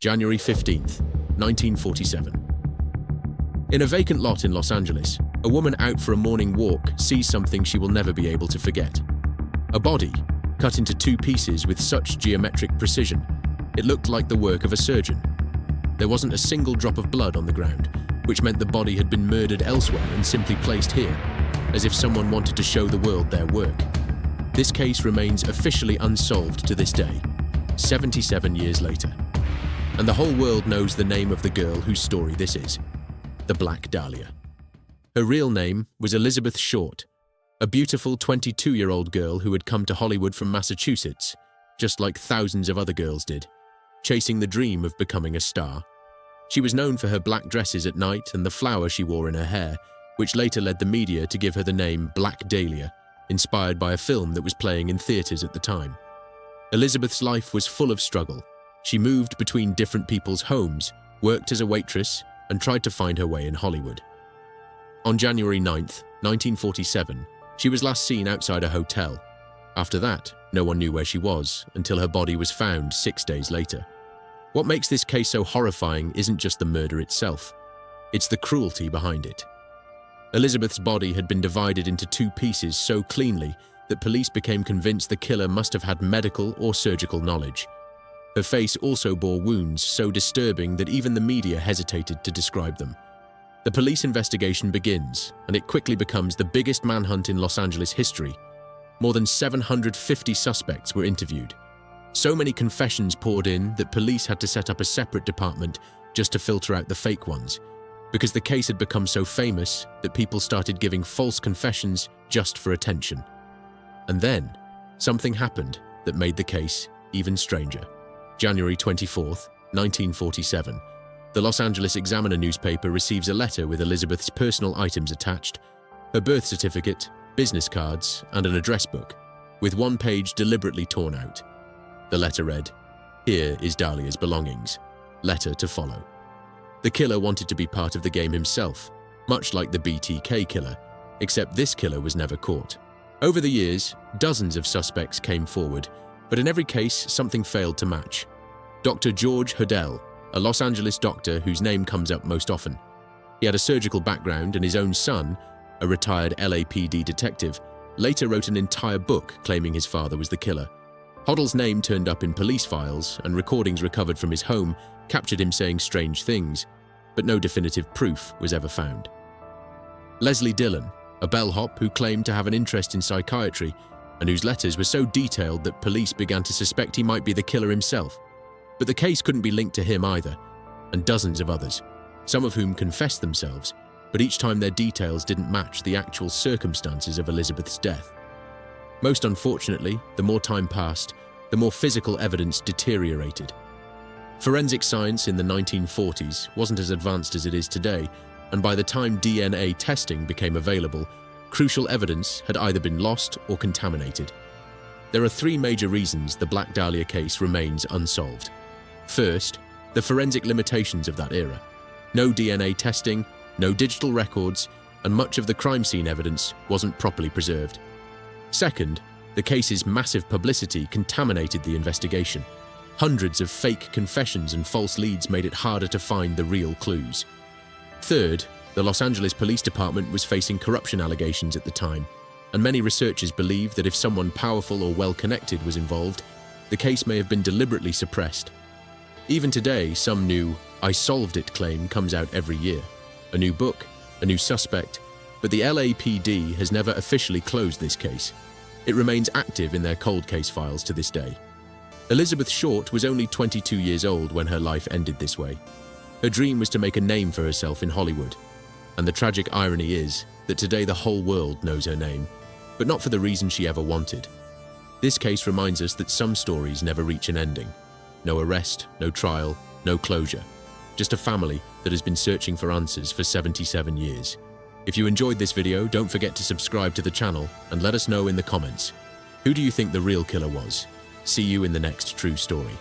January 15th, 1947. In a vacant lot in Los Angeles, a woman out for a morning walk sees something she will never be able to forget. A body, cut into two pieces with such geometric precision, it looked like the work of a surgeon. There wasn't a single drop of blood on the ground, which meant the body had been murdered elsewhere and simply placed here, as if someone wanted to show the world their work. This case remains officially unsolved to this day, 77 years later. And the whole world knows the name of the girl whose story this is, the Black Dahlia. Her real name was Elizabeth Short, a beautiful 22-year-old girl who had come to Hollywood from Massachusetts, just like thousands of other girls did, chasing the dream of becoming a star. She was known for her black dresses at night and the flower she wore in her hair, which later led the media to give her the name Black Dahlia, inspired by a film that was playing in theaters at the time. Elizabeth's life was full of struggle. She moved between different people's homes, worked as a waitress, and tried to find her way in Hollywood. On January 9th, 1947, she was last seen outside a hotel. After that, no one knew where she was until her body was found 6 days later. What makes this case so horrifying isn't just the murder itself, it's the cruelty behind it. Elizabeth's body had been divided into two pieces so cleanly that police became convinced the killer must have had medical or surgical knowledge. Her face also bore wounds so disturbing that even the media hesitated to describe them. The police investigation begins, and it quickly becomes the biggest manhunt in Los Angeles history. More than 750 suspects were interviewed. So many confessions poured in that police had to set up a separate department just to filter out the fake ones, because the case had become so famous that people started giving false confessions just for attention. And then, something happened that made the case even stranger. January 24th, 1947, the Los Angeles Examiner newspaper receives a letter with Elizabeth's personal items attached, her birth certificate, business cards, and an address book, with one page deliberately torn out. The letter read, "Here is Dahlia's belongings. Letter to follow." The killer wanted to be part of the game himself, much like the BTK killer, except this killer was never caught. Over the years, dozens of suspects came forward, but in every case, something failed to match. Dr. George Hodel, a Los Angeles doctor whose name comes up most often. He had a surgical background, and his own son, a retired LAPD detective, later wrote an entire book claiming his father was the killer. Hodel's name turned up in police files, and recordings recovered from his home captured him saying strange things, but no definitive proof was ever found. Leslie Dillon, a bellhop who claimed to have an interest in psychiatry and whose letters were so detailed that police began to suspect he might be the killer himself. But the case couldn't be linked to him either, and dozens of others, some of whom confessed themselves, but each time their details didn't match the actual circumstances of Elizabeth's death. Most unfortunately, the more time passed, the more physical evidence deteriorated. Forensic science in the 1940s wasn't as advanced as it is today, and by the time DNA testing became available, crucial evidence had either been lost or contaminated. There are three major reasons the Black Dahlia case remains unsolved. First, the forensic limitations of that era. No DNA testing, no digital records, and much of the crime scene evidence wasn't properly preserved. Second, the case's massive publicity contaminated the investigation. Hundreds of fake confessions and false leads made it harder to find the real clues. Third, the Los Angeles Police Department was facing corruption allegations at the time, and many researchers believe that if someone powerful or well-connected was involved, the case may have been deliberately suppressed. Even today, some new "I solved it" claim comes out every year. A new book, a new suspect, but the LAPD has never officially closed this case. It remains active in their cold case files to this day. Elizabeth Short was only 22 years old when her life ended this way. Her dream was to make a name for herself in Hollywood. And the tragic irony is that today the whole world knows her name, but not for the reason she ever wanted. This case reminds us that some stories never reach an ending. No arrest, no trial, no closure. Just a family that has been searching for answers for 77 years. If you enjoyed this video, don't forget to subscribe to the channel and let us know in the comments. Who do you think the real killer was? See you in the next true story.